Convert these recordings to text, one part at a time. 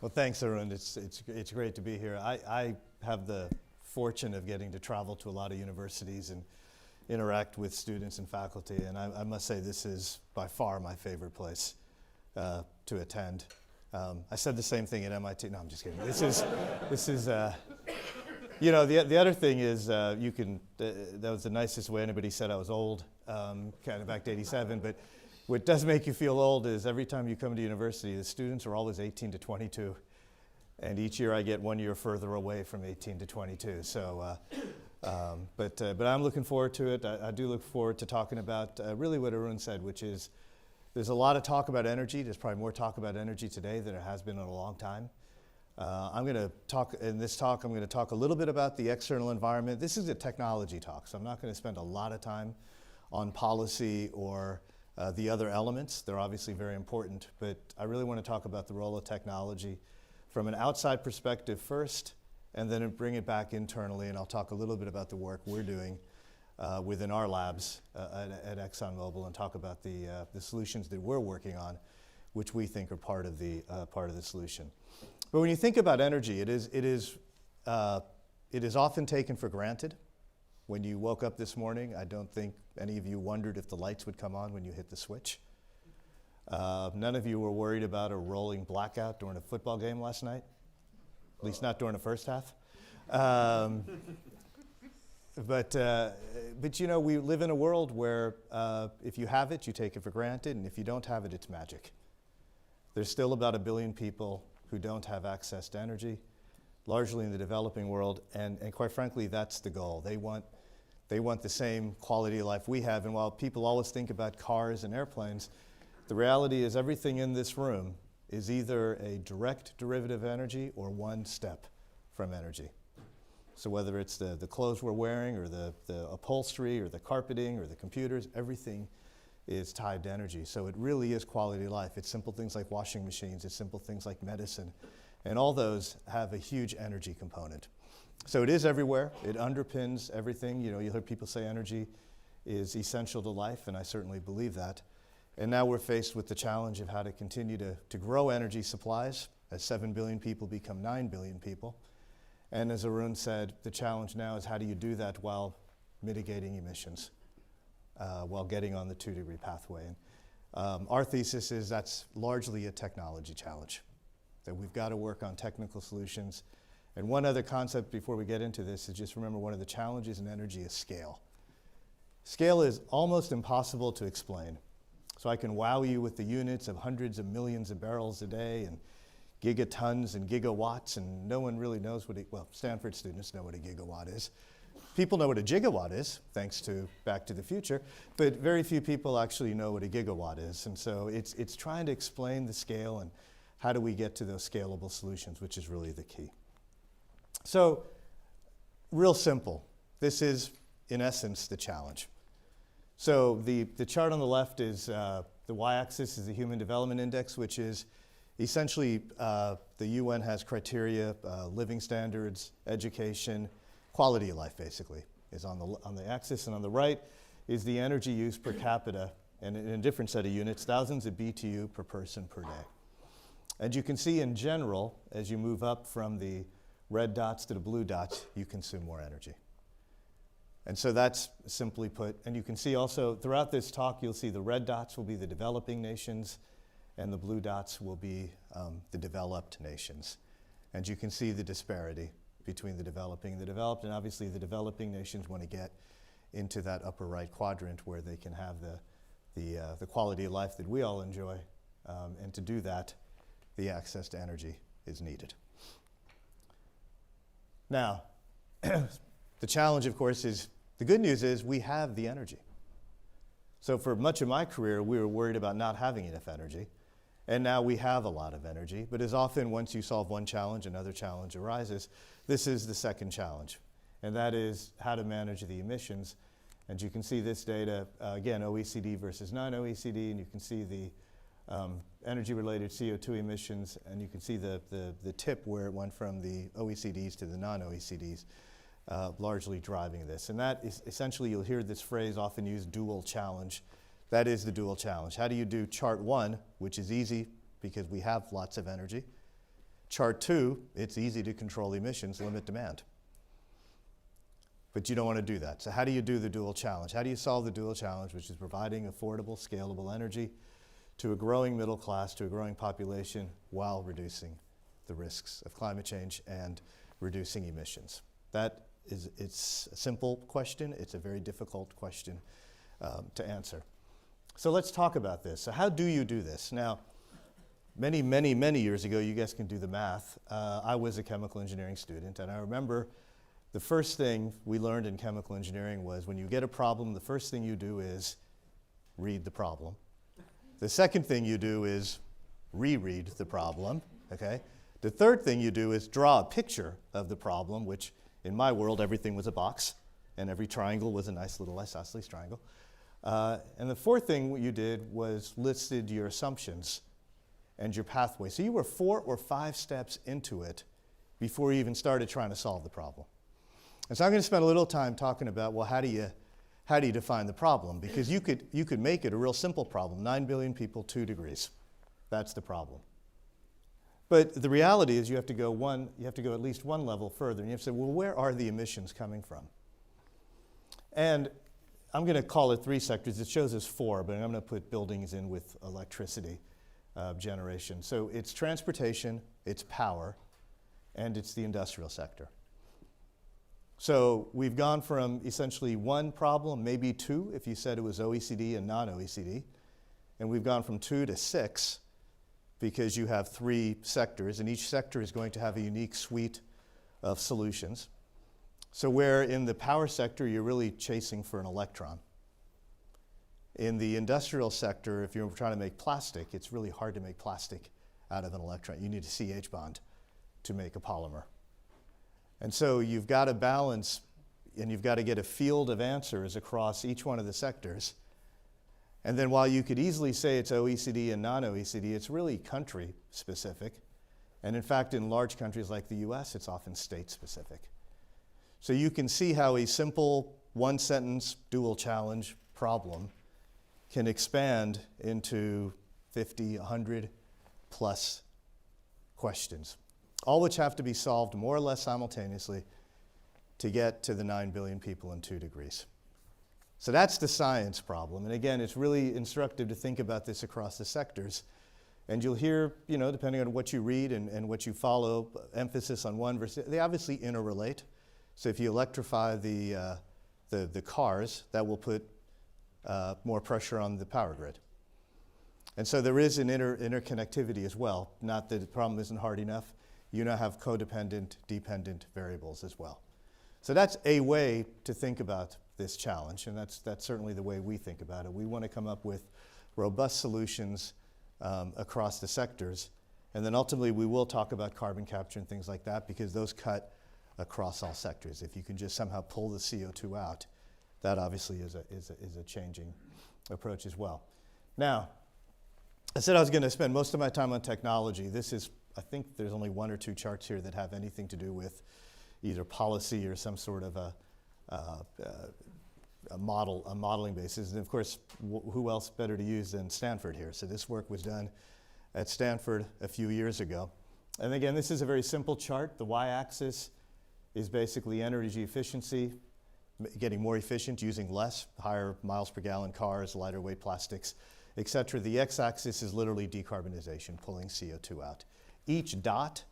Well, thanks, Arun. It's great to be here. I have the fortune of getting to travel to a lot of universities and interact with students and faculty, and I must say this is by far my favorite place to attend. I said the same thing at MIT. No, I'm just kidding. This is. You know, the other thing is that was the nicest way anybody said I was old, kind of back to 87, but what does make you feel old is every time you come to university, the students are always 18 to 22, and each year I get 1 year further away from 18 to 22. So, but I'm looking forward to it. I do look forward to talking about really what Arun said, which is there's a lot of talk about energy. There's probably more talk about energy today than there has been in a long time. I'm going to talk, in this talk, I'm going to talk a little bit about the external environment. This is a technology talk, so I'm not going to spend a lot of time on policy or the other elements. They're obviously very important, but I really want to talk about the role of technology from an outside perspective first, and then bring it back internally, and I'll talk a little bit about the work we're doing within our labs at ExxonMobil, and talk about the solutions that we're working on, which we think are part of the solution. But when you think about energy, it is often taken for granted. When you woke up this morning, I don't think any of you wondered if the lights would come on when you hit the switch. None of you were worried about a rolling blackout during a football game last night, at least not during the first half. But you know, we live in a world where if you have it, you take it for granted, and if you don't have it, it's magic. There's still about 1 billion people who don't have access to energy, largely in the developing world, and quite frankly, that's the goal. They want the same quality of life we have, and while people always think about cars and airplanes, the reality is everything in this room is either a direct derivative of energy or one step from energy. So whether it's the clothes we're wearing or the upholstery or the carpeting or the computers, everything is tied to energy. So it really is quality of life. It's simple things like washing machines, it's simple things like medicine, and all those have a huge energy component. So it is everywhere. It underpins everything. You know, you hear people say energy is essential to life, and I certainly believe that. And now we're faced with the challenge of how to continue to grow energy supplies as 7 billion people become 9 billion people. And as Arun said, the challenge now is how do you do that while mitigating emissions, while getting on the 2-degree pathway. And our thesis is that's largely a technology challenge, that we've got to work on technical solutions. And one other concept before we get into this is just remember one of the challenges in energy is scale. Scale is almost impossible to explain. So I can wow you with the units of hundreds of millions of barrels a day and gigatons and gigawatts, and no one really knows what well, Stanford students know what a gigawatt is. People know what a gigawatt is, thanks to Back to the Future, but very few people actually know what a gigawatt is. And so it's trying to explain the scale and how do we get to those scalable solutions, which is really the key. So, real simple. This is, in essence, the challenge. So the chart on the left is the y-axis is the Human Development Index, which is essentially the UN has criteria, living standards, education, quality of life, basically, is on the axis, and on the right is the energy use per capita, and in a different set of units, thousands of BTU per person per day. And you can see in general, as you move up from the red dots to the blue dots, you consume more energy. And so that's simply put, and you can see also throughout this talk, you'll see the red dots will be the developing nations, and the blue dots will be the developed nations. And you can see the disparity between the developing and the developed, and obviously the developing nations want to get into that upper right quadrant where they can have the quality of life that we all enjoy, and to do that, the access to energy is needed. Now, the challenge, of course, is the good news is we have the energy. So for much of my career, we were worried about not having enough energy, and now we have a lot of energy. But as often, once you solve one challenge, another challenge arises. This is the second challenge, and that is how to manage the emissions. And you can see this data, again, OECD versus non-OECD, and you can see the energy-related CO2 emissions, and you can see the tip where it went from the OECDs to the non-OECDs, largely driving this. And that is essentially, you'll hear this phrase often used, dual challenge. That is the dual challenge. How do you do chart one, which is easy because we have lots of energy? Chart 2, it's easy to control emissions, limit demand. But you don't want to do that. So how do you do the dual challenge? How do you solve the dual challenge, which is providing affordable, scalable energy to a growing middle class, to a growing population, while reducing the risks of climate change and reducing emissions? It's a simple question. It's a very difficult question to answer. So let's talk about this. So how do you do this? Now, many, many, many years ago, you guys can do the math, I was a chemical engineering student, and I remember the first thing we learned in chemical engineering was when you get a problem, the first thing you do is read the problem. The second thing you do is reread the problem, okay? The third thing you do is draw a picture of the problem, which in my world, everything was a box, and every triangle was a nice little isosceles triangle. And the fourth thing you did was listed your assumptions and your pathway. So you were 4 or 5 steps into it before you even started trying to solve the problem. And so I'm going to spend a little time talking about, well, how do you define the problem? Because you could make it a real simple problem. 9 billion people, 2 degrees. That's the problem. But the reality is you have to go at least one level further, and you have to say, well, where are the emissions coming from? And I'm going to call it 3 sectors. It shows us 4, but I'm going to put buildings in with electricity generation. So it's transportation, it's power, and it's the industrial sector. So we've gone from essentially 1 problem, maybe 2, if you said it was OECD and non-OECD, and we've gone from 2 to 6, because you have 3 sectors, and each sector is going to have a unique suite of solutions. So where in the power sector, you're really chasing for an electron. In the industrial sector, if you're trying to make plastic, it's really hard to make plastic out of an electron. You need a CH bond to make a polymer. And so you've got to balance, and you've got to get a field of answers across each one of the sectors. And then while you could easily say it's OECD and non-OECD, it's really country specific. And in fact, in large countries like the US, it's often state specific. So you can see how a simple 1-sentence dual challenge problem can expand into 50, 100 plus questions, all which have to be solved more or less simultaneously to get to the 9 billion people and 2 degrees. So that's the science problem. And again, it's really instructive to think about this across the sectors. And you'll hear, depending on what you read and what you follow, emphasis on one versus, they obviously interrelate. So if you electrify the cars, that will put more pressure on the power grid. And so there is an interconnectivity as well. Not that the problem isn't hard enough. You now have codependent, dependent variables as well. So that's a way to think about this challenge, and that's certainly the way we think about it. We want to come up with robust solutions across the sectors, and then ultimately we will talk about carbon capture and things like that, because those cut across all sectors. If you can just somehow pull the CO2 out, that obviously is a changing approach as well. Now, I said I was going to spend most of my time on technology. I think there's only 1 or 2 charts here that have anything to do with either policy or some sort of a modeling basis. And of course, who else better to use than Stanford here? So this work was done at Stanford a few years ago. And again, this is a very simple chart. The y-axis is basically energy efficiency, getting more efficient, using less, higher miles per gallon cars, lighter weight plastics, et cetera. The x-axis is literally decarbonization, pulling CO2 out. Each dot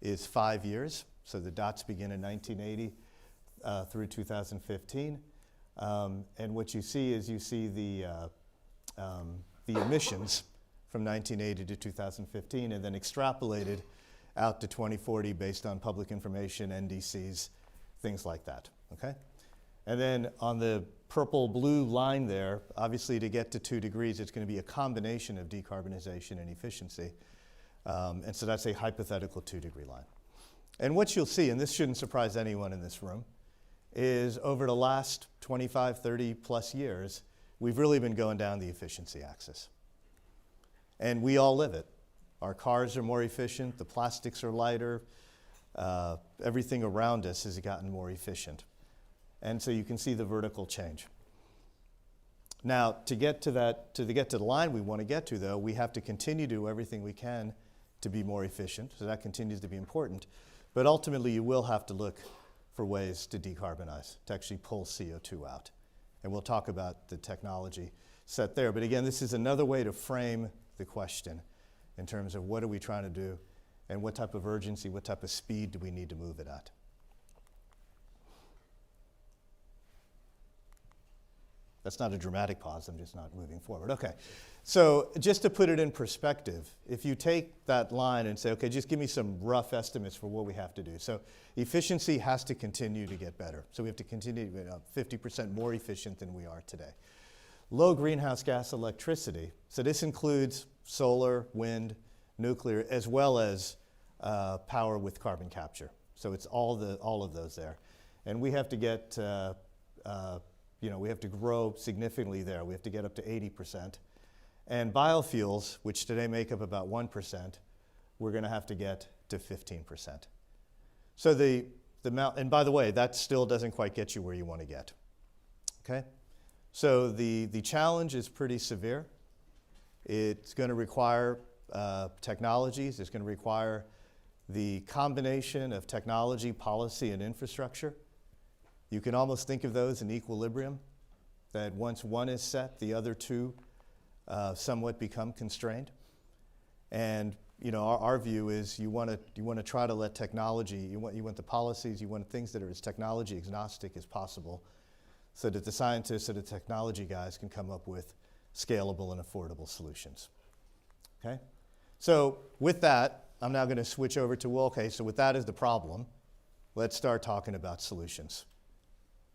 is 5 years. So the dots begin in 1980 through 2015. And what you see is the emissions from 1980 to 2015, and then extrapolated out to 2040 based on public information, NDCs, things like that, okay? And then on the purple-blue line there, obviously to get to 2 degrees, it's going to be a combination of decarbonization and efficiency. And so that's a hypothetical 2-degree line. And what you'll see, and this shouldn't surprise anyone in this room, is over the last 25, 30 plus years, we've really been going down the efficiency axis. And we all live it. Our cars are more efficient, the plastics are lighter, everything around us has gotten more efficient. And so you can see the vertical change. Now, to get to the line we want to get to, though, we have to continue to do everything we can to be more efficient, so that continues to be important. But ultimately, you will have to look for ways to decarbonize, to actually pull CO2 out. And we'll talk about the technology set there. But again, this is another way to frame the question in terms of what are we trying to do and what type of urgency, what type of speed do we need to move it at. That's not a dramatic pause, I'm just not moving forward. Okay, so just to put it in perspective, if you take that line and say, okay, just give me some rough estimates for what we have to do. So efficiency has to continue to get better. So we have to continue to be 50% more efficient than we are today. Low greenhouse gas electricity, so this includes solar, wind, nuclear, as well as power with carbon capture. So it's all of those there. And we have to get, we have to grow significantly there. We have to get up to 80%. And biofuels, which today make up about 1%, we're going to have to get to 15%. So the amount, and by the way, that still doesn't quite get you where you want to get. Okay? So the challenge is pretty severe. It's going to require technologies. It's going to require the combination of technology, policy, and infrastructure. You can almost think of those in equilibrium, that once one is set, the other two somewhat become constrained. And our view is you want to try to let technology, you want the policies, you want things that are as technology agnostic as possible, so that the scientists and the technology guys can come up with scalable and affordable solutions. Okay? So with that, I'm now going to switch over to, well, okay, so with that as the problem, let's start talking about solutions.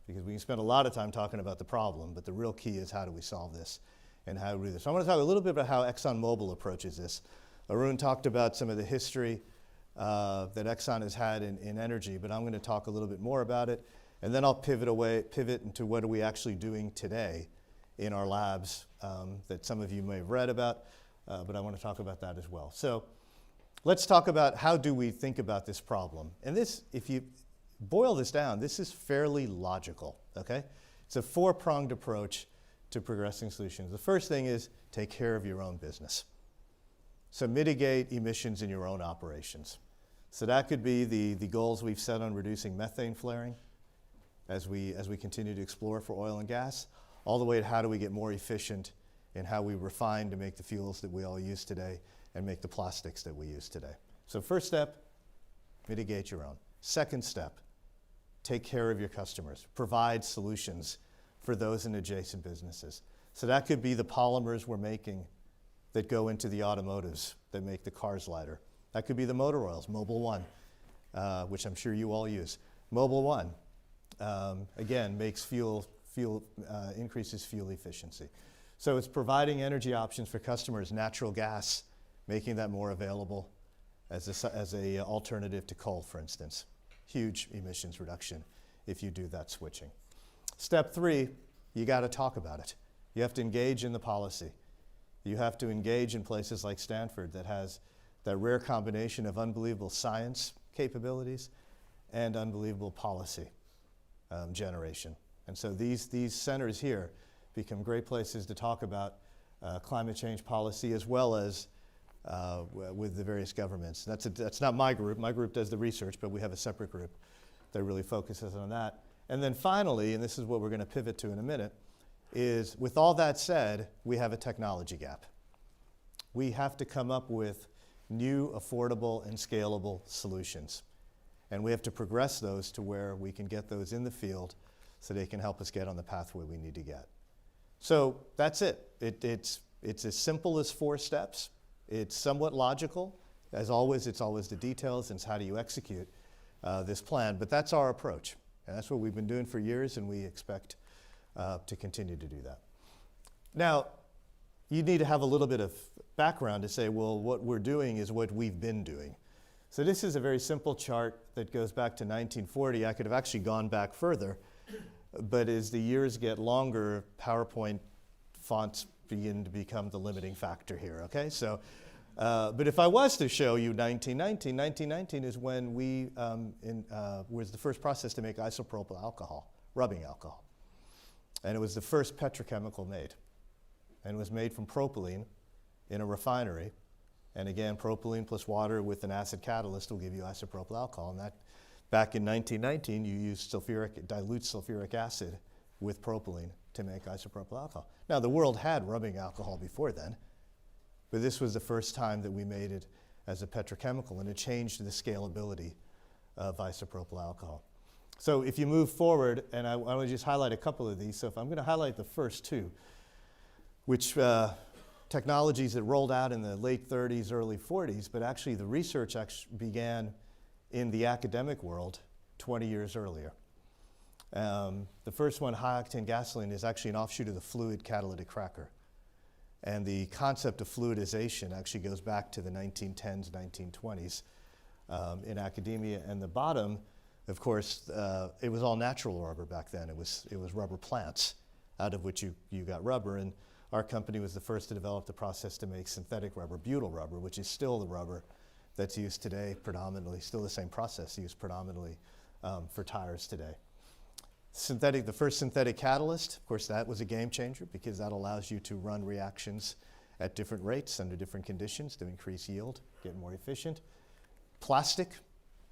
Because we can spend a lot of time talking about the problem, but the real key is how do we solve this and how do we do this. So I want to talk a little bit about how ExxonMobil approaches this. Arun talked about some of the history that Exxon has had in energy, but I'm going to talk a little bit more about it. And then I'll pivot into what are we actually doing today in our labs that some of you may have read about, but I want to talk about that as well. So let's talk about how do we think about this problem. And this, if you boil this down, this is fairly logical, okay? It's a four-pronged approach to progressing solutions. The first thing is take care of your own business. So mitigate emissions in your own operations. So that could be the goals we've set on reducing methane flaring as we continue to explore for oil and gas, all the way to how do we get more efficient in how we refine to make the fuels that we all use today and make the plastics that we use today. So first step, mitigate your own. Second step, take care of your customers. Provide solutions for those in adjacent businesses. So that could be the polymers we're making that go into the automotives that make the cars lighter. That could be the motor oils, Mobil 1, which I'm sure you all use. Mobil 1, again, makes increases fuel efficiency. So it's providing energy options for customers, natural gas, making that more available as a alternative to coal, for instance. Huge emissions reduction if you do that switching. Step 3, you got to talk about it. You have to engage in the policy. You have to engage in places like Stanford that has that rare combination of unbelievable science capabilities and unbelievable policy generation. And so these centers here become great places to talk about climate change policy as well as with the various governments. That's not my group. My group does the research, but we have a separate group that really focuses on that. And then finally, and this is what we're going to pivot to in a minute, is with all that said, we have a technology gap. We have to come up with new, affordable, and scalable solutions. And we have to progress those to where we can get those in the field so they can help us get on the pathway we need to get. So that's it. It's as simple as 4 steps. It's somewhat logical. As always, it's always the details and it's how do you execute this plan. But that's our approach. And that's what we've been doing for years, and we expect to continue to do that. Now, you need to have a little bit of background to say, well, what we're doing is what we've been doing. So this is a very simple chart that goes back to 1940. I could have actually gone back further, but as the years get longer, PowerPoint fonts begin to become the limiting factor here, okay? So, but if I was to show you 1919 is when we was the first process to make isopropyl alcohol, rubbing alcohol. And it was the first petrochemical made. And it was made from propylene in a refinery And again, propylene plus water with an acid catalyst will give you isopropyl alcohol. And that, back in 1919, you used dilute sulfuric acid with propylene to make isopropyl alcohol. Now, the world had rubbing alcohol before then, but this was the first time that we made it as a petrochemical, and it changed the scalability of isopropyl alcohol. So if you move forward, and I want to just highlight a couple of these. So if I'm going to highlight the first two, which technologies that rolled out in the late 30s, early 40s, but actually the research began in the academic world 20 years earlier. The first one, high-octane gasoline, is actually an offshoot of the fluid catalytic cracker. And the concept of fluidization actually goes back to the 1910s, 1920s in academia. And the bottom, of course, it was all natural rubber back then. It was rubber plants out of which you got rubber. And our company was the first to develop the process to make synthetic rubber, butyl rubber, which is still the rubber that's used today predominantly, still the same process used predominantly for tires today. The first synthetic catalyst, of course, that was a game changer because that allows you to run reactions at different rates under different conditions to increase yield, get more efficient. Plastic,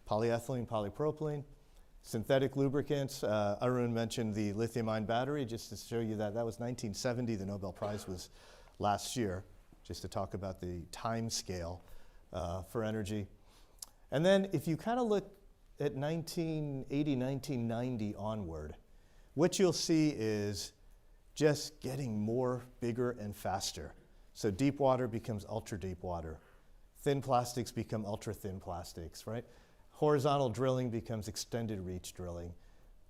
polyethylene, polypropylene. Synthetic lubricants, Arun mentioned the lithium-ion battery, just to show you that was 1970, the Nobel Prize was last year, just to talk about the time scale for energy. And then if you kind of look at 1980, 1990 onward, what you'll see is just getting more, bigger, and faster. So deep water becomes ultra deep water. Thin plastics become ultra thin plastics, right? Horizontal drilling becomes extended reach drilling.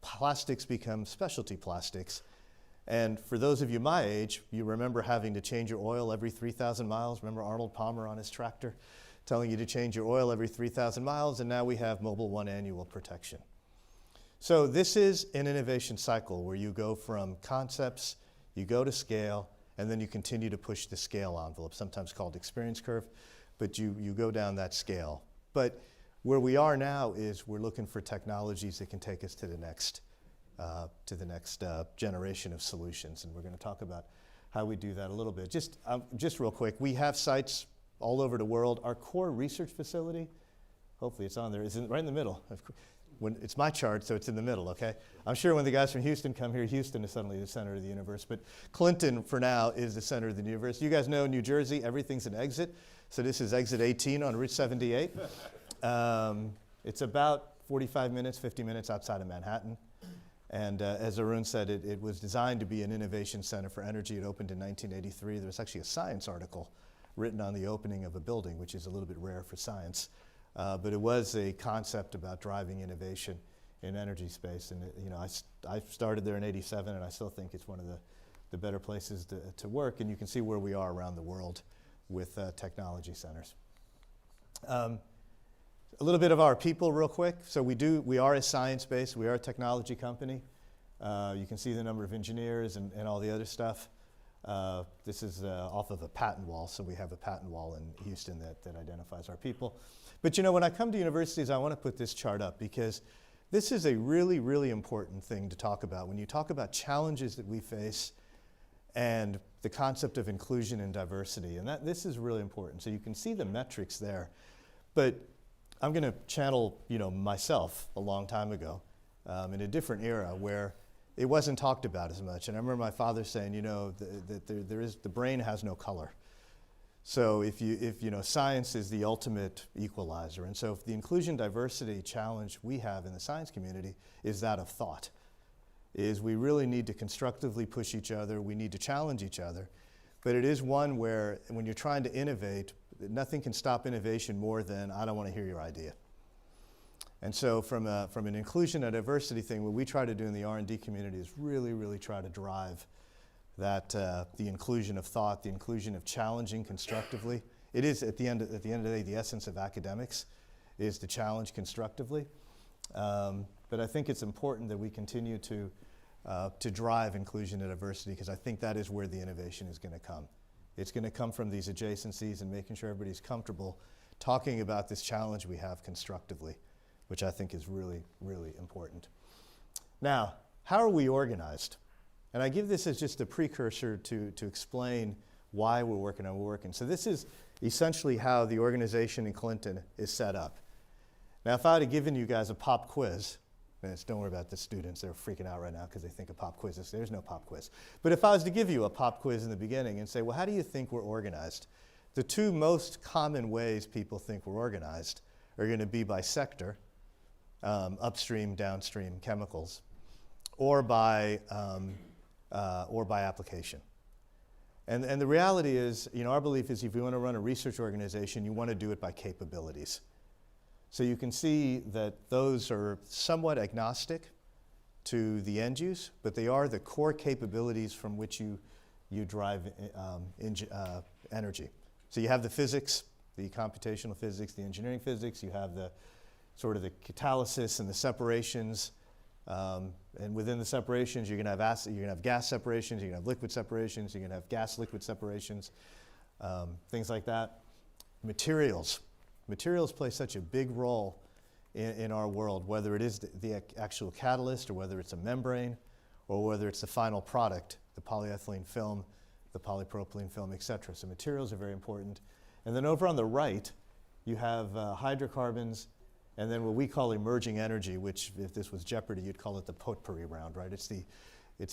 Plastics become specialty plastics. And for those of you my age, you remember having to change your oil every 3,000 miles. Remember Arnold Palmer on his tractor telling you to change your oil every 3,000 miles, and now we have Mobil 1 annual protection. So this is an innovation cycle where you go from concepts, you go to scale, and then you continue to push the scale envelope, sometimes called experience curve, but you go down that scale. But where we are now is we're looking for technologies that can take us to the next generation of solutions, and we're going to talk about how we do that a little bit. Just real quick, we have sites all over the world. Our core research facility, hopefully it's on there, is right in the middle. It's my chart, so it's in the middle, okay? I'm sure when the guys from Houston come here, Houston is suddenly the center of the universe, but Clinton, for now, is the center of the universe. You guys know New Jersey, everything's an exit, so this is exit 18 on Route 78. It's about 45 minutes, 50 minutes outside of Manhattan. And as Arun said, it was designed to be an innovation center for energy. It opened in 1983. There was actually a science article written on the opening of a building, which is a little bit rare for science. But it was a concept about driving innovation in energy space. And I started there in '87, and I still think it's one of the better places to work. And you can see where we are around the world with technology centers. A little bit of our people real quick. So we are a science-based, we are a technology company. You can see the number of engineers and all the other stuff. This is off of a patent wall, so we have a patent wall in Houston that identifies our people. But when I come to universities, I want to put this chart up because this is a really, really important thing to talk about. When you talk about challenges that we face and the concept of inclusion and diversity, and this is really important. So you can see the metrics there. But I'm going to channel, myself a long time ago in a different era where it wasn't talked about as much. And I remember my father saying, that the brain has no color. So if science is the ultimate equalizer. And so if the inclusion diversity challenge we have in the science community is that of thought, is we really need to constructively push each other. We need to challenge each other. But it is one where when you're trying to innovate, nothing can stop innovation more than, I don't want to hear your idea. And so from an inclusion and diversity thing, what we try to do in the R&D community is really, really try to drive that the inclusion of thought, the inclusion of challenging constructively. It is, at the end of the day, the essence of academics is to challenge constructively. But I think it's important that we continue to drive inclusion and diversity because I think that is where the innovation is going to come. It's going to come from these adjacencies and making sure everybody's comfortable talking about this challenge we have constructively, which I think is really, really important. Now, how are we organized? And I give this as just a precursor to explain why we're working on what we're working. So this is essentially how the organization in Clinton is set up. Now, if I had given you guys a pop quiz, and don't worry about the students, they're freaking out right now because they think of pop quizzes. There's no pop quiz. But if I was to give you a pop quiz in the beginning and say, well, how do you think we're organized? The two most common ways people think we're organized are going to be by sector, upstream, downstream chemicals, or by application. And the reality is, our belief is if you want to run a research organization, you want to do it by capabilities. So you can see that those are somewhat agnostic to the end use, but they are the core capabilities from which you drive energy. So you have the physics, the computational physics, the engineering physics, you have the sort of the catalysis and the separations, and within the separations, you're going to have gas separations, you're going to have liquid separations, you're going to have gas-liquid separations, things like that. Materials. Materials play such a big role in our world, whether it is the actual catalyst or whether it's a membrane or whether it's the final product, the polyethylene film, the polypropylene film, et cetera. So materials are very important. And then over on the right, you have hydrocarbons and then what we call emerging energy, which if this was Jeopardy, you'd call it the potpourri round, right? It's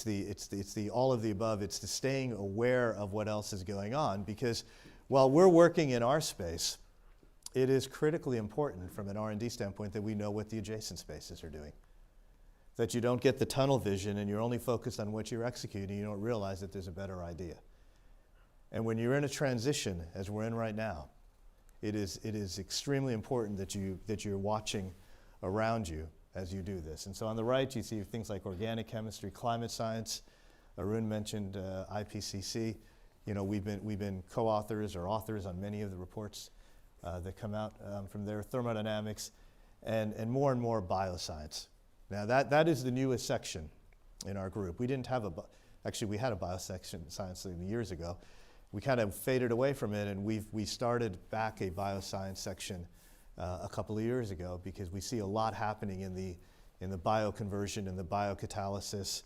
the all of the above. It's the staying aware of what else is going on, because while we're working in our space, it is critically important from an R&D standpoint that we know what the adjacent spaces are doing. That you don't get the tunnel vision and you're only focused on what you're executing, you don't realize that there's a better idea. And when you're in a transition, as we're in right now, it is extremely important that you're watching around you as you do this. And so on the right, you see things like organic chemistry, climate science. Arun mentioned IPCC. We've been co-authors or authors on many of the reports that come out from there, thermodynamics, and more bioscience. Now that is the newest section in our group. We didn't have actually we had a bioscience years ago. We kind of faded away from it, and we started back a bioscience section a couple of years ago, because we see a lot happening in the bioconversion and the biocatalysis,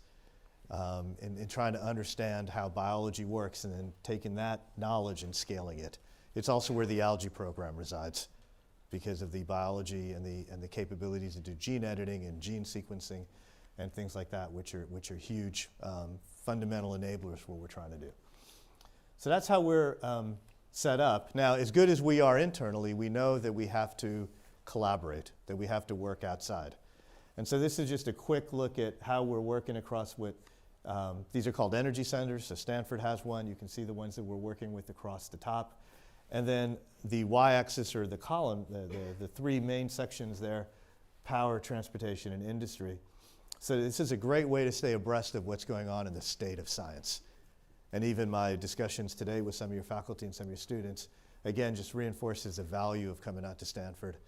in trying to understand how biology works and then taking that knowledge and scaling it. It's also where the algae program resides, because of the biology and the capabilities to do gene editing and gene sequencing and things like that, which are huge fundamental enablers for what we're trying to do. So that's how we're set up. Now, as good as we are internally, we know that we have to collaborate, that we have to work outside. And so this is just a quick look at how we're working across what, these are called energy centers. So Stanford has one. You can see the ones that we're working with across the top. And then the y-axis, or the column, the three main sections there, power, transportation, and industry. So this is a great way to stay abreast of what's going on in the state of science. And even my discussions today with some of your faculty and some of your students, again, just reinforces the value of coming out to Stanford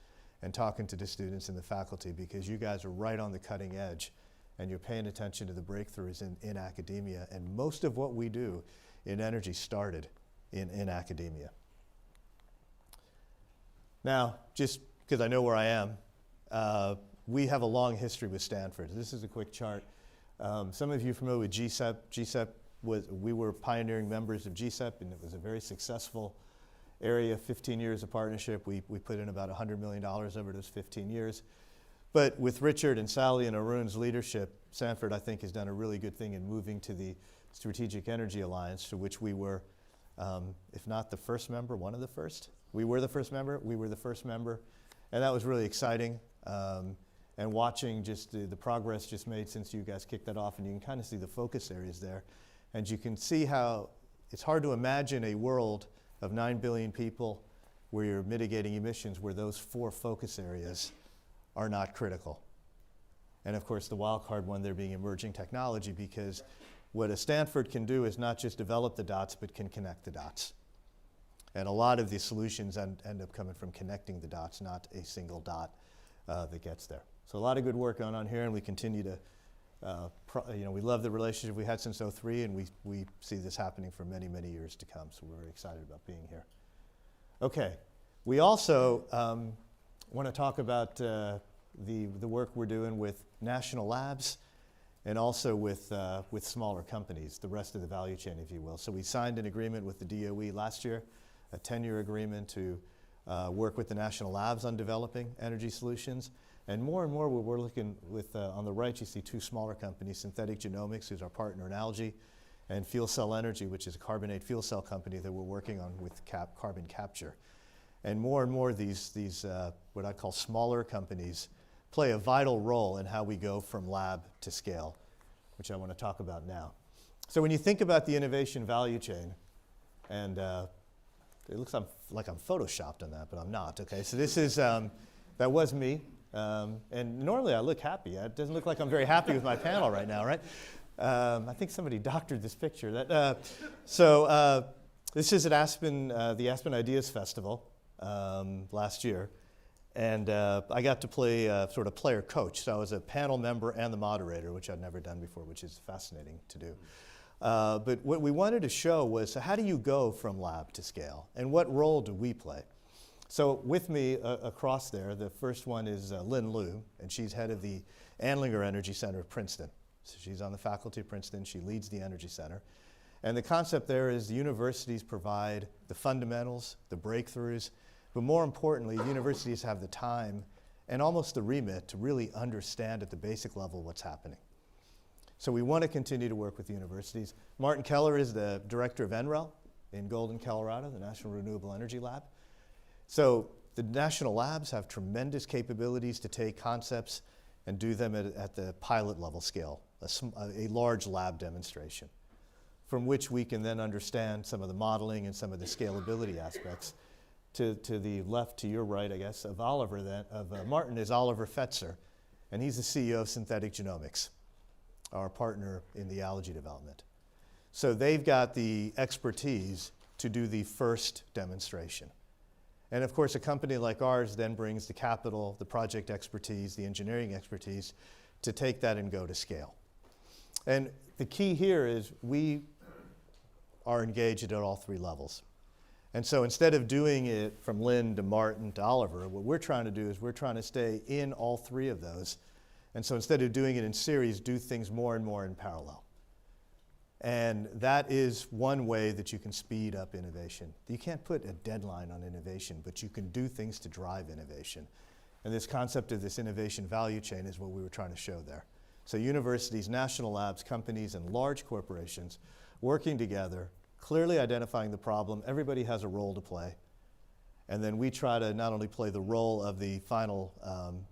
and talking to the students and the faculty, because you guys are right on the cutting edge and you're paying attention to the breakthroughs in academia. And most of what we do in energy started in academia. Now, just because I know where I am, we have a long history with Stanford. This is a quick chart. Some of you are familiar with GCEP. GCEP we were pioneering members of GCEP, and it was a very successful area, 15 years of partnership. We put in about $100 million over those 15 years. But with Richard and Sally and Arun's leadership, Stanford, I think, has done a really good thing in moving to the Strategic Energy Alliance, to which we were, if not the first member, one of the first. We were the first member, and that was really exciting. And watching just the progress just made since you guys kicked that off, and you can kind of see the focus areas there. And you can see how it's hard to imagine a world of 9 billion people where you're mitigating emissions where those 4 focus areas are not critical. And of course, the wild card one there being emerging technology, because what a Stanford can do is not just develop the dots, but can connect the dots. And a lot of the solutions end up coming from connecting the dots, not a single dot that gets there. So a lot of good work going on here, and we continue to we love the relationship we had since '03, and we see this happening for many, many years to come, so we're very excited about being here. Okay, we also want to talk about the work we're doing with national labs and also with smaller companies, the rest of the value chain, if you will. So we signed an agreement with the DOE last year a 10-year agreement to work with the national labs on developing energy solutions. And more we're looking with, on the right you see two smaller companies, Synthetic Genomics, who's our partner in algae, and Fuel Cell Energy, which is a carbonate fuel cell company that we're working on with carbon capture. And more these what I call smaller companies play a vital role in how we go from lab to scale, which I want to talk about now. So when you think about the innovation value chain, and it looks like I'm photoshopped on that, but I'm not, okay? So this is, that was me. And normally I look happy. It doesn't look like I'm very happy with my panel right now, right? I think somebody doctored this picture. This is at Aspen, the Aspen Ideas Festival last year. And I got to play sort of player coach. So I was a panel member and the moderator, which I'd never done before, which is fascinating to do. But what we wanted to show was, so how do you go from lab to scale? And what role do we play? So with me across there, the first one is Lynn Liu, and she's head of the Andlinger Energy Center at Princeton. So she's on the faculty of Princeton. She leads the Energy Center. And the concept there is the universities provide the fundamentals, the breakthroughs, but more importantly, universities have the time and almost the remit to really understand at the basic level what's happening. So we want to continue to work with universities. Martin Keller is the director of NREL in Golden, Colorado, the National Renewable Energy Lab. So the national labs have tremendous capabilities to take concepts and do them at the pilot level scale, a large lab demonstration, from which we can then understand some of the modeling and some of the scalability aspects. To the left, to your right, I guess, of Martin is Oliver Fetzer, and he's the CEO of Synthetic Genomics, our partner in the algae development. So they've got the expertise to do the first demonstration. And of course, a company like ours then brings the capital, the project expertise, the engineering expertise to take that and go to scale. And the key here is we are engaged at all three levels. And so instead of doing it from Lynn to Martin to Oliver, what we're trying to do is we're trying to stay in all three of those. And so instead of doing it in series, do things more and more in parallel. And that is one way that you can speed up innovation. You can't put a deadline on innovation, but you can do things to drive innovation. And this concept of this innovation value chain is what we were trying to show there. So universities, national labs, companies, and large corporations working together, clearly identifying the problem. Everybody has a role to play. And then we try to not only play the role of the final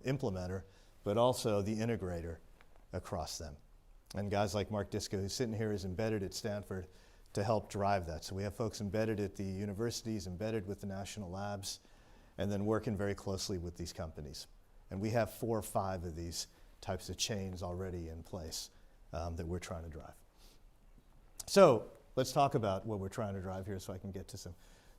implementer, but also the integrator across them. And guys like Mark Disco, who's sitting here, is embedded at Stanford to help drive that. So we have folks embedded at the universities, embedded with the national labs, and then working very closely with these companies. And we have 4 or 5 of these types of chains already in place that we're trying to drive. So let's talk about what we're trying to drive here so I can get to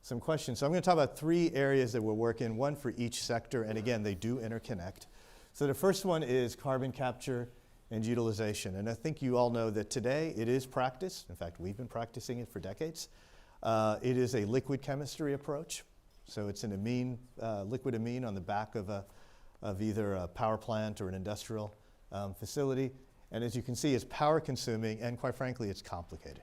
some questions. So I'm going to talk about 3 areas that we're working, one for each sector, and again, they do interconnect. So the first one is carbon capture and utilization. And I think you all know that today it is practiced. In fact, we've been practicing it for decades. It is a liquid chemistry approach. So it's an amine, liquid amine on the back of either a power plant or an industrial facility. And as you can see, it's power consuming, and quite frankly, it's complicated.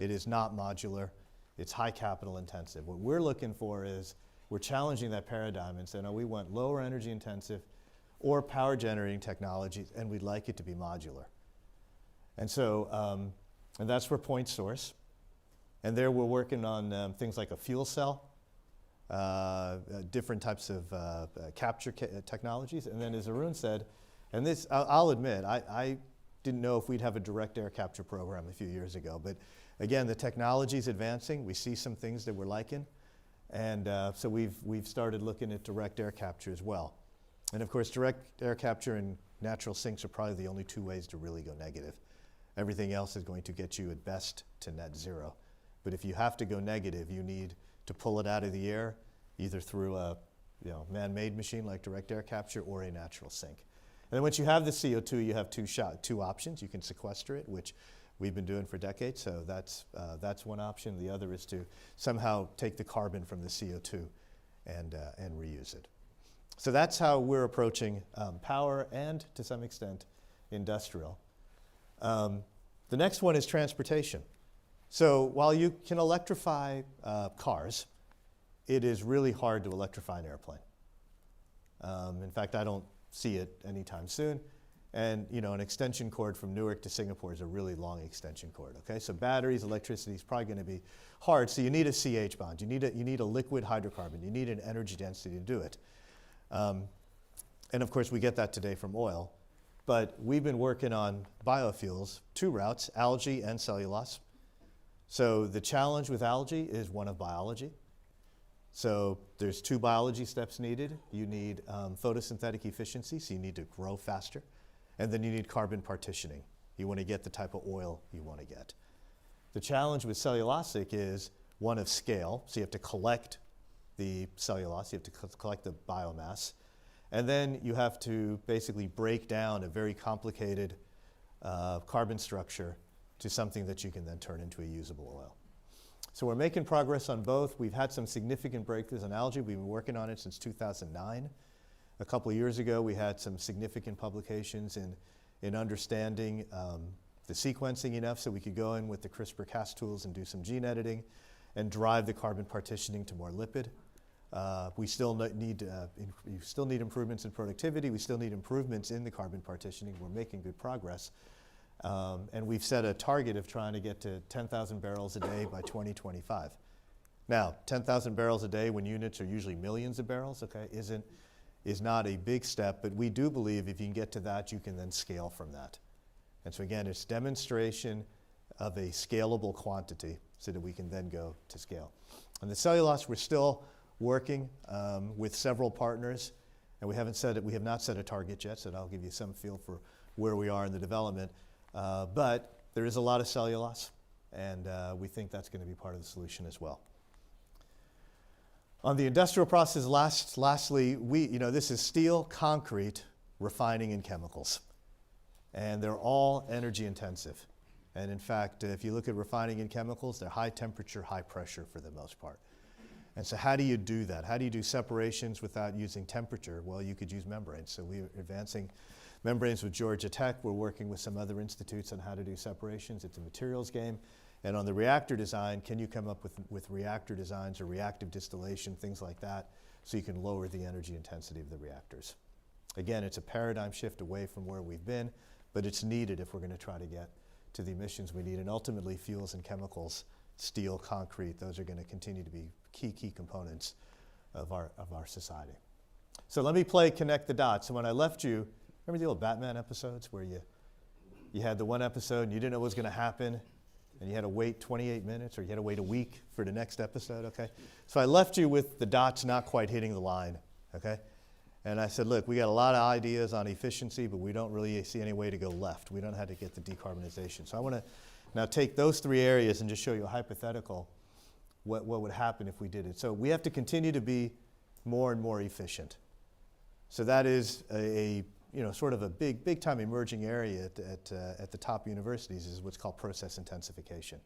It is not modular. It's high capital intensive. What we're looking for is we're challenging that paradigm and saying, no, we want lower energy intensive or power generating technologies, and we'd like it to be modular. And so, and that's for point source. And there we're working on things like a fuel cell, different types of capture technologies. And then as Arun said, and this, I'll admit, I didn't know if we'd have a direct air capture program a few years ago, but again, the technology's advancing. We see some things that we're liking. And so we've started looking at direct air capture as well. And of course, direct air capture and natural sinks are probably the only 2 ways to really go negative. Everything else is going to get you at best to net zero. But if you have to go negative, you need to pull it out of the air, either through a man-made machine like direct air capture or a natural sink. And then once you have the CO2, you have 2 options. You can sequester it, which we've been doing for decades, so that's one option. The other is to somehow take the carbon from the CO2 and reuse it. So that's how we're approaching power and, to some extent, industrial. The next one is transportation. So while you can electrify cars, it is really hard to electrify an airplane. In fact, I don't see it anytime soon. And an extension cord from Newark to Singapore is a really long extension cord. Okay, so batteries, electricity is probably going to be hard. So you need a CH bond. You need a liquid hydrocarbon. You need an energy density to do it. And of course, we get that today from oil. But we've been working on biofuels, 2 routes, algae and cellulose. So the challenge with algae is one of biology. So there's 2 biology steps needed. You need photosynthetic efficiency, so you need to grow faster. And then you need carbon partitioning. You want to get the type of oil you want to get. The challenge with cellulosic is one of scale. So you have to collect the cellulose, you have to collect the biomass. And then you have to basically break down a very complicated carbon structure to something that you can then turn into a usable oil. So we're making progress on both. We've had some significant breakthroughs on algae. We've been working on it since 2009. A couple of years ago, we had some significant publications in understanding the sequencing enough so we could go in with the CRISPR-Cas tools and do some gene editing and drive the carbon partitioning to more lipid. We still need improvements in productivity. We still need improvements in the carbon partitioning. We're making good progress. And we've set a target of trying to get to 10,000 barrels a day by 2025. Now, 10,000 barrels a day when units are usually millions of barrels, okay, is not a big step, but we do believe if you can get to that, you can then scale from that. And so again, it's demonstration of a scalable quantity so that we can then go to scale. On the cellulose, we're still working with several partners, and we have not set a target yet, so I'll give you some feel for where we are in the development. But there is a lot of cellulose, and we think that's going to be part of the solution as well. On the industrial process, lastly, this is steel, concrete, refining, and chemicals. And they're all energy intensive. And in fact, if you look at refining and chemicals, they're high temperature, high pressure for the most part. And so how do you do that? How do you do separations without using temperature? Well, you could use membranes. So we're advancing membranes with Georgia Tech. We're working with some other institutes on how to do separations. It's a materials game. And on the reactor design, can you come up with reactor designs or reactive distillation, things like that, so you can lower the energy intensity of the reactors? Again, it's a paradigm shift away from where we've been, but it's needed if we're going to try to get to the emissions we need. And ultimately, fuels and chemicals, steel, concrete, those are going to continue to be key components of our society. So let me play Connect the Dots. So when I left you, remember the old Batman episodes where you had the one episode and you didn't know what was going to happen, and you had to wait 28 minutes, or you had to wait a week for the next episode, okay? So I left you with the dots not quite hitting the line, okay? And I said, look, we got a lot of ideas on efficiency, but we don't really see any way to go left. We don't know how to get the decarbonization. So I want to now take those 3 areas and just show you a hypothetical, what would happen if we did it. So we have to continue to be more and more efficient. So that is sort of a big time emerging area at the top universities is what's called process intensification.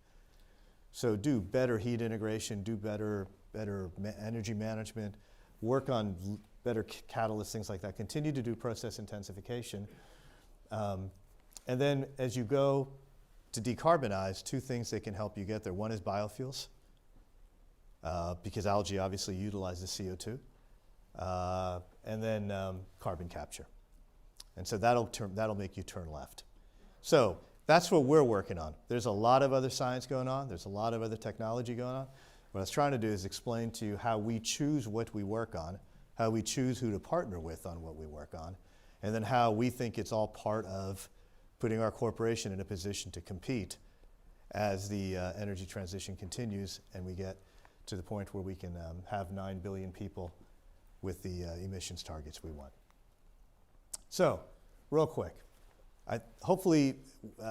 So do better heat integration, do better energy management, work on better catalysts, things like that. Continue to do process intensification. And then as you go to decarbonize, 2 things that can help you get there. One is biofuels, because algae obviously utilizes CO2, and then carbon capture. And so that'll make you turn left. So that's what we're working on. There's a lot of other science going on. There's a lot of other technology going on. What I was trying to do is explain to you how we choose what we work on, how we choose who to partner with on what we work on, and then how we think it's all part of putting our corporation in a position to compete as the energy transition continues and we get to the point where we can have 9 billion people with the emissions targets we want. So, real quick, hopefully,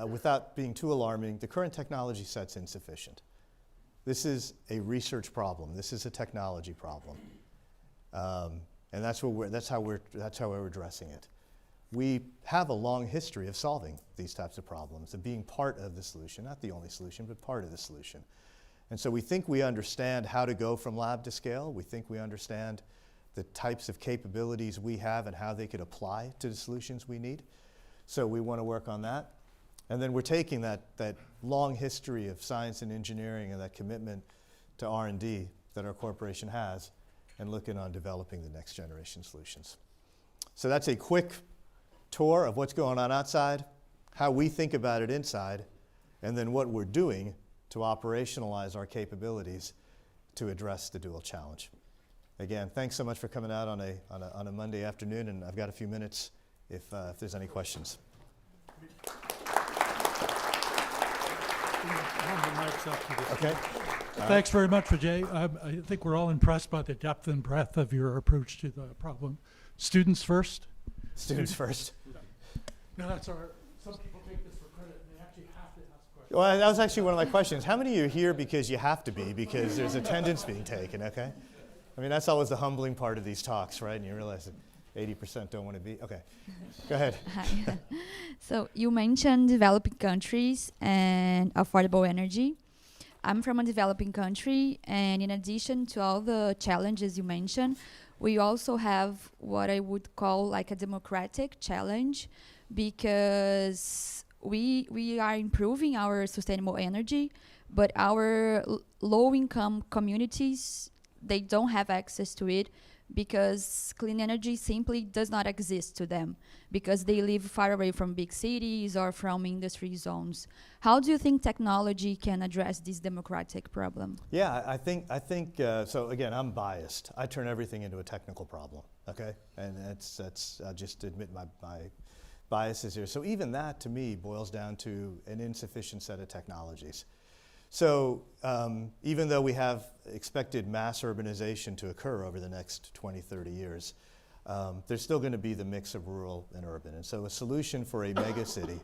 without being too alarming, the current technology set's insufficient. This is a research problem. This is a technology problem, and that's how we're addressing it. We have a long history of solving these types of problems, of being part of the solution, not the only solution, but part of the solution. And so we think we understand how to go from lab to scale. We think we understand the types of capabilities we have and how they could apply to the solutions we need. So we want to work on that. And then we're taking that long history of science and engineering and that commitment to R&D, that our corporation has and looking on developing the next generation solutions. So that's a quick tour of what's going on outside, how we think about it inside, and then what we're doing to operationalize our capabilities to address the dual challenge. Again, thanks so much for coming out on a Monday afternoon, and I've got a few minutes if there's any questions. Okay. Thanks very much, Vijay. I think we're all impressed by the depth and breadth of your approach to the problem. Students first? Students first. No, that's all right. Some people take this for credit and they actually have to ask questions. Well, that was actually one of my questions. How many of you are here because you have to be, because there's attendance being taken, okay? I mean, that's always the humbling part of these talks, right? And you realize that 80% don't want to be. Okay, go ahead. Hi. So you mentioned developing countries and affordable energy. I'm from a developing country, and in addition to all the challenges you mentioned, we also have what I would call like a democratic challenge, because we are improving our sustainable energy, but our low-income communities, they don't have access to it because clean energy simply does not exist to them because they live far away from big cities or from industry zones. How do you think technology can address this democratic problem? Yeah, I think so again, I'm biased. I turn everything into a technical problem, okay? And that's I'll just admit my biases here. So even that, to me, boils down to an insufficient set of technologies. So even though we have expected mass urbanization to occur over the next 20, 30 years, there's still going to be the mix of rural and urban. And so a solution for a mega city,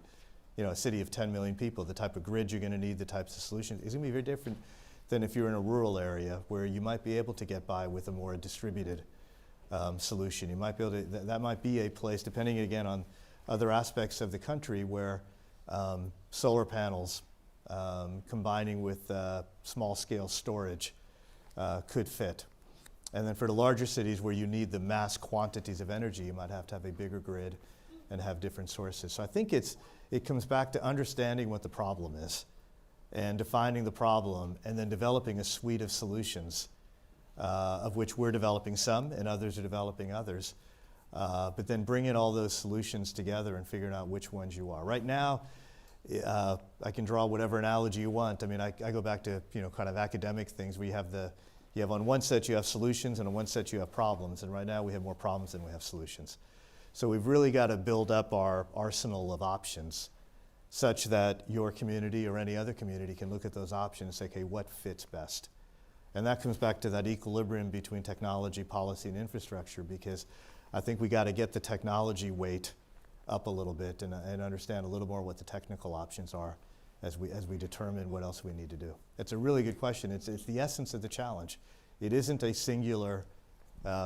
you know, a city of 10 million people, the type of grid you're going to need, the types of solutions, is going to be very different than if you're in a rural area where you might be able to get by with a more distributed solution. You might be able to, that might be a place, depending again on other aspects of the country, where solar panels combining with small-scale storage could fit. And then for the larger cities where you need the mass quantities of energy, you might have to have a bigger grid and have different sources. So I think it comes back to understanding what the problem is and defining the problem and then developing a suite of solutions, of which we're developing some and others are developing others. But then bringing all those solutions together and figuring out which ones you are. Right now, I can draw whatever analogy you want. I mean, I go back to, you know, kind of academic things where you have on one set you have solutions and on one set you have problems, and right now we have more problems than we have solutions. So we've really got to build up our arsenal of options such that your community or any other community can look at those options and say, okay, what fits best? And that comes back to that equilibrium between technology, policy, and infrastructure, because I think we got to get the technology weight up a little bit and understand a little more what the technical options are as we determine what else we need to do. It's a really good question. It's the essence of the challenge. It isn't a singular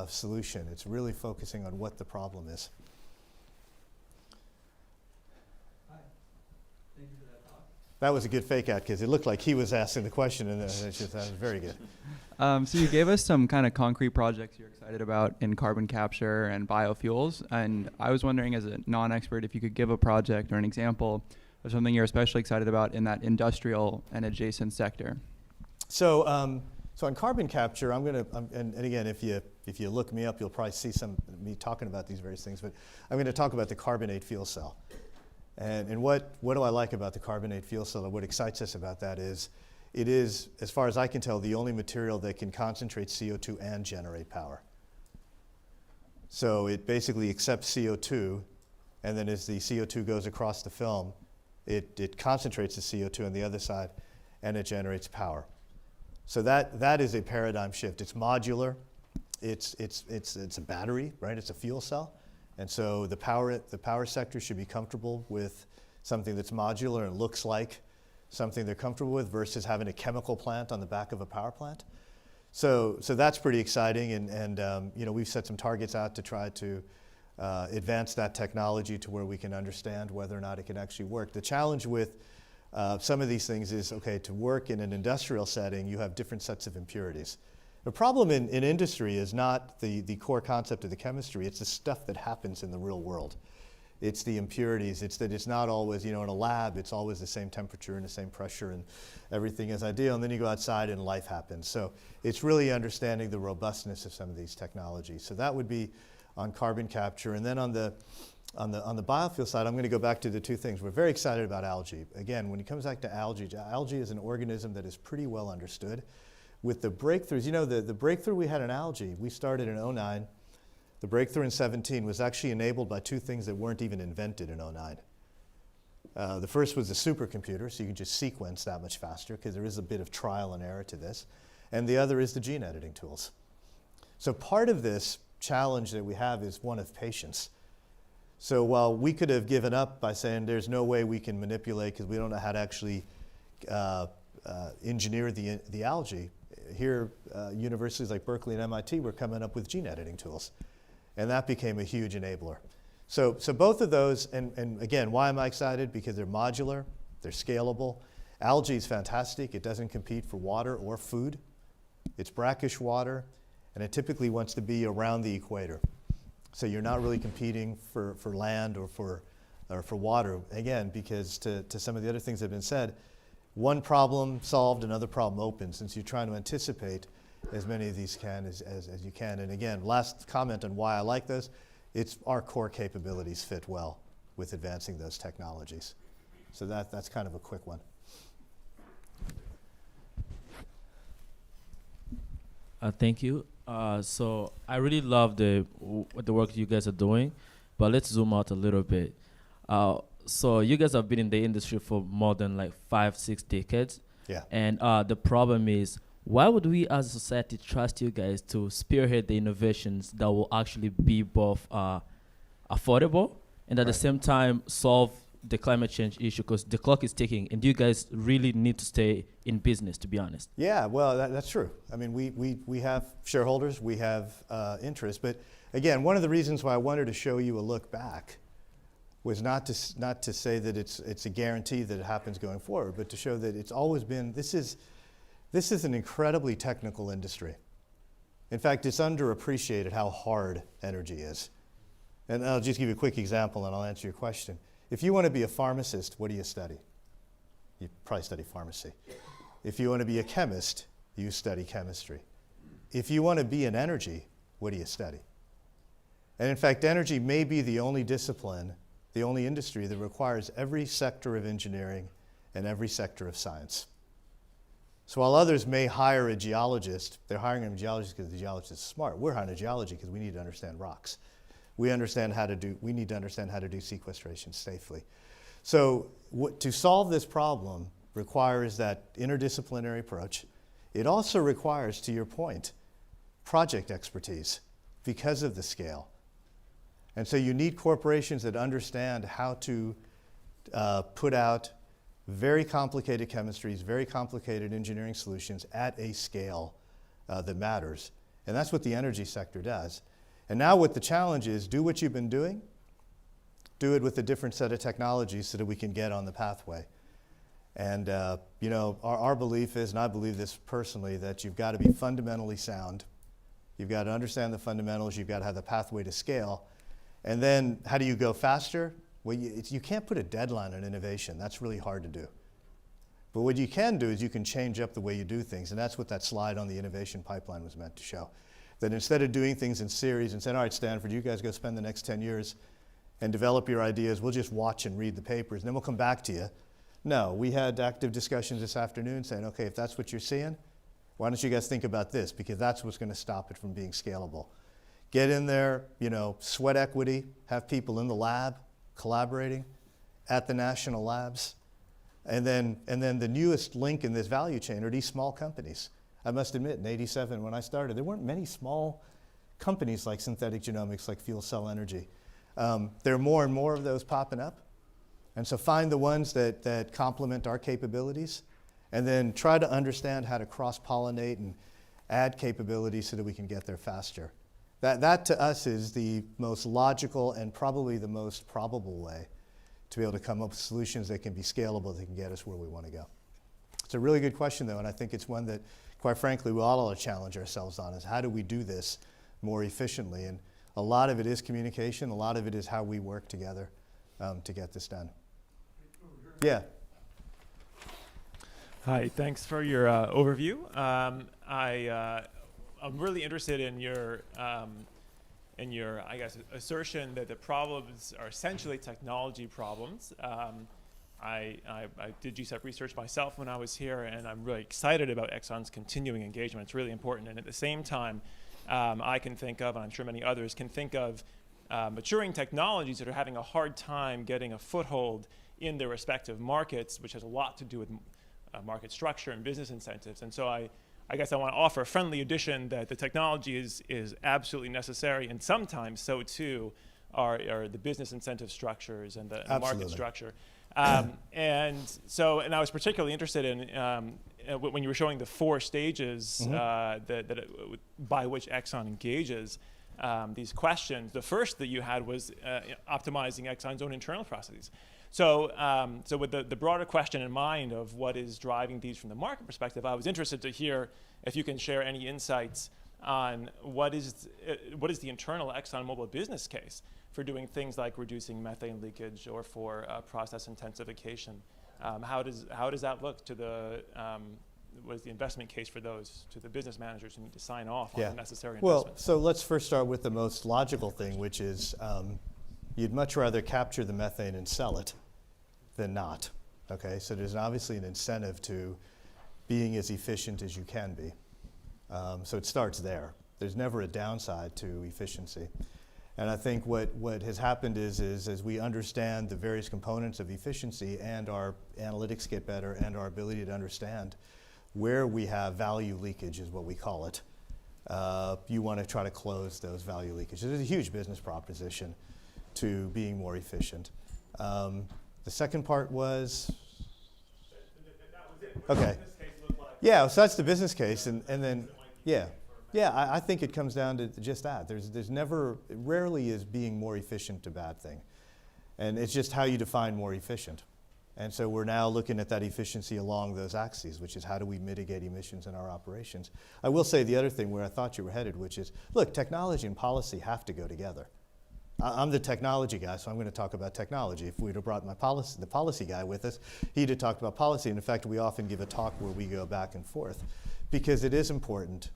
solution. It's really focusing on what the problem is. Hi. Thank you for that talk. That was a good fake out because it looked like he was asking the question, and that was very good. So you gave us some kind of concrete projects you're excited about in carbon capture and biofuels, and I was wondering, as a non-expert, if you could give a project or an example of something you're especially excited about in that industrial and adjacent sector. So on carbon capture, I'm going to, and again, if you look me up, you'll probably see me talking about these various things, but I'm going to talk about the carbonate fuel cell. And what do I like about the carbonate fuel cell, and what excites us about that is, it is, as far as I can tell, the only material that can concentrate CO2 and generate power. So it basically accepts CO2, and then as the CO2 goes across the film, it concentrates the CO2 on the other side, and it generates power. So that is a paradigm shift. It's modular. It's a battery, right? It's a fuel cell. And so the power sector should be comfortable with something that's modular and looks like something they're comfortable with versus having a chemical plant on the back of a power plant. So that's pretty exciting, and you know, we've set some targets out to try to advance that technology to where we can understand whether or not it can actually work. The challenge with some of these things is, okay, to work in an industrial setting, you have different sets of impurities. The problem in industry is not the core concept of the chemistry, it's the stuff that happens in the real world. It's the impurities. It's that it's not always, in a lab, it's always the same temperature and the same pressure and everything is ideal. And then you go outside and life happens. So it's really understanding the robustness of some of these technologies. So that would be on carbon capture. And then on the biofuel side, I'm going to go back to the two things. We're very excited about algae. Again, when it comes back to algae is an organism that is pretty well understood. With the breakthroughs, the breakthrough we had in algae, we started in 2009. The breakthrough in 2017 was actually enabled by two things that weren't even invented in 2009. The first was the supercomputer, so you can just sequence that much faster, because there is a bit of trial and error to this. And the other is the gene editing tools. So part of this challenge that we have is one of patience. So while we could have given up by saying there's no way we can manipulate because we don't know how to actually engineer the algae, here universities like Berkeley and MIT were coming up with gene editing tools. And that became a huge enabler. So both of those, and again, why am I excited? Because they're modular, they're scalable. Algae is fantastic. It doesn't compete for water or food. It's brackish water, and it typically wants to be around the equator. So you're not really competing for land or for water. Again, because to some of the other things that have been said, one problem solved, another problem open, since you're trying to anticipate as many of these as you can. And again, last comment on why I like those, it's our core capabilities fit well with advancing those technologies. So that's kind of a quick one. Thank you. So I really love the work you guys are doing, but let's zoom out a little bit. So you guys have been in the industry for more than like 5-6 decades. Yeah. And the problem is, why would we as a society trust you guys to spearhead the innovations that will actually be both affordable and at the same time solve the climate change issue? Because the clock is ticking, and you guys really need to stay in business, to be honest. Yeah, well, that's true. I mean, we have shareholders, we have interest. But again, one of the reasons why I wanted to show you a look back was not to say that it's a guarantee that it happens going forward, but to show that it's always been, this is an incredibly technical industry. In fact, it's underappreciated how hard energy is. And I'll just give you a quick example and I'll answer your question. If you want to be a pharmacist, what do you study? You probably study pharmacy. If you want to be a chemist, you study chemistry. If you want to be in energy, what do you study? And in fact, energy may be the only discipline, the only industry that requires every sector of engineering and every sector of science. So while others may hire a geologist, they're hiring a geologist because the geologist is smart. We're hiring a geologist because we need to understand rocks. We need to understand how to do sequestration safely. So to solve this problem requires that interdisciplinary approach. It also requires, to your point, project expertise because of the scale. And so you need corporations that understand how to put out very complicated chemistries, very complicated engineering solutions at a scale that matters. And that's what the energy sector does. And now what the challenge is, do what you've been doing, do it with a different set of technologies so that we can get on the pathway. And our belief is, and I believe this personally, that you've got to be fundamentally sound. You've got to understand the fundamentals. You've got to have the pathway to scale. And then how do you go faster? Well, you can't put a deadline on innovation. That's really hard to do. But what you can do is you can change up the way you do things. And that's what that slide on the innovation pipeline was meant to show. That instead of doing things in series and saying, all right, Stanford, you guys go spend the next 10 years and develop your ideas. We'll just watch and read the papers, and then we'll come back to you. No, we had active discussions this afternoon saying, okay, if that's what you're seeing, why don't you guys think about this? Because that's what's going to stop it from being scalable. Get in there, sweat equity, have people in the lab collaborating at the national labs. And then the newest link in this value chain are these small companies. I must admit, in '87 when I started, there weren't many small companies like synthetic genomics, like fuel cell energy. There are more and more of those popping up. And so find the ones that complement our capabilities, and then try to understand how to cross-pollinate and add capabilities so that we can get there faster. That to us is the most logical and probably the most probable way to be able to come up with solutions that can be scalable, that can get us where we want to go. It's a really good question, though, and I think it's one that, quite frankly, we all ought to challenge ourselves on, is how do we do this more efficiently? And a lot of it is communication, a lot of it is how we work together. to get this done. Yeah. Hi, thanks for your overview. I'm really interested in your, I guess, assertion that the problems are essentially technology problems. I did GSEP research myself when I was here, and I'm really excited about Exxon's continuing engagement. It's really important. And at the same time, I can think of, and I'm sure many others can think of, maturing technologies that are having a hard time getting a foothold in their respective markets, which has a lot to do with market structure and business incentives. And so I guess I want to offer a friendly addition that the technology is absolutely necessary, and sometimes so too are the business incentive structures and the market structure. And I was particularly interested in when you were showing the 4 stages by which Exxon engages these questions. The first that you had was optimizing Exxon's own internal processes. So with the broader question in mind of what is driving these from the market perspective, I was interested to hear if you can share any insights on what is the internal ExxonMobil business case for doing things like reducing methane leakage or for process intensification. How does that look to the what is the investment case for those, to the business managers who need to sign off on the necessary investment? Well, so let's first start with the most logical thing, which is you'd much rather capture the methane and sell it than not. Okay, so there's obviously an incentive to being as efficient as you can be. So it starts there. There's never a downside to efficiency. And I think what has happened is as we understand the various components of efficiency and our analytics get better and our ability to understand where we have value leakage is what we call it. You want to try to close those value leakages. There's a huge business proposition to being more efficient. The second part was? That was it. What does the business case look like? Yeah, so that's the business case. And then, I think it comes down to just that. There's never, rarely is being more efficient a bad thing. And it's just how you define more efficient. And so we're now looking at that efficiency along those axes, which is how do we mitigate emissions in our operations. I will say the other thing where I thought you were headed, which is, look, technology and policy have to go together. I'm the technology guy, so I'm going to talk about technology. If we'd have brought the policy guy with us, he'd have talked about policy. And in fact, we often give a talk where we go back and forth because it is important.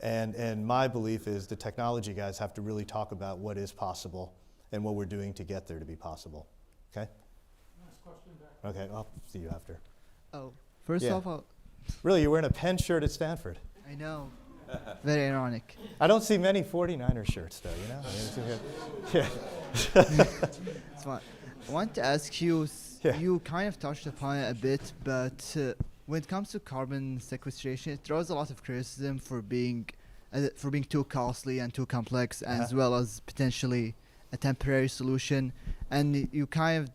And my belief is the technology guys have to really talk about what is possible and what we're doing to get there to be possible. Okay? Nice question back. Okay, I'll see you after. Oh, first off, Really, you're wearing a Penn shirt at Stanford. I know. Very ironic. I don't see many 49er shirts, though, you know? I want to ask you, you kind of touched upon it a bit, but when it comes to carbon sequestration, it draws a lot of criticism for being too costly and too complex, as well as potentially a temporary solution. And you kind of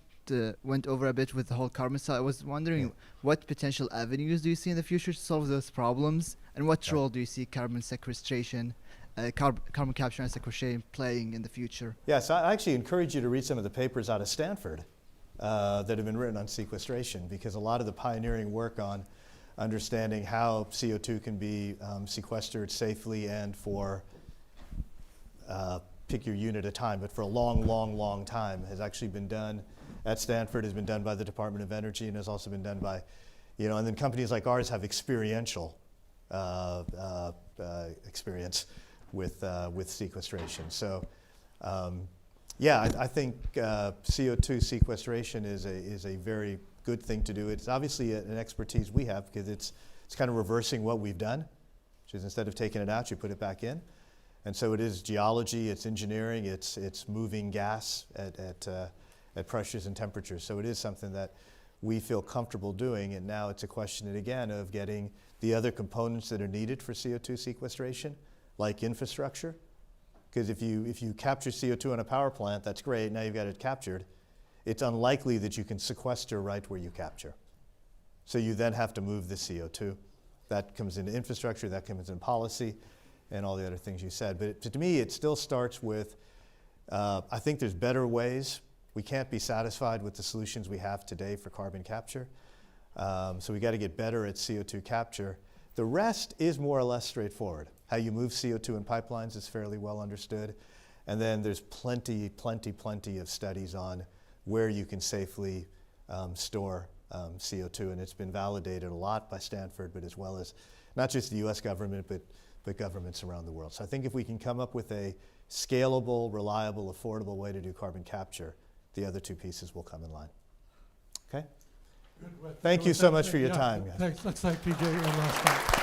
went over a bit with the whole carbon side. I was wondering what potential avenues do you see in the future to solve those problems, and what role do you see carbon sequestration, carbon capture and sequestration playing in the future? Yes, I actually encourage you to read some of the papers out of Stanford that have been written on sequestration, because a lot of the pioneering work on understanding how CO2 can be sequestered safely and for pick your unit at a time, but for a long, long, long time has actually been done at Stanford, has been done by the Department of Energy, and has also been done by, and then companies like ours have experiential experience with sequestration. So, I think CO2 sequestration is a very good thing to do. It's obviously an expertise we have because it's kind of reversing what we've done, which is instead of taking it out, you put it back in. And so it is geology, it's engineering, it's moving gas at pressures and temperatures. So it is something that we feel comfortable doing, and now it's a question again of getting the other components that are needed for CO2 sequestration, like infrastructure. Because if you capture CO2 in a power plant, that's great, now you've got it captured. It's unlikely that you can sequester right where you capture. So you then have to move the CO2. That comes into infrastructure, that comes in policy, and all the other things you said. But to me, it still starts with, I think there's better ways. We can't be satisfied with the solutions we have today for carbon capture. So we got to get better at CO2 capture. The rest is more or less straightforward. How you move CO2 in pipelines is fairly well understood. And then there's plenty of studies on where you can safely store CO2, and it's been validated a lot by Stanford, but as well as not just the US government, but governments around the world. So I think if we can come up with a scalable, reliable, affordable way to do carbon capture, the other two pieces will come in line. Okay? Good. Thank you so much for your Yeah, time. guys. Let's thank Vijay one last time.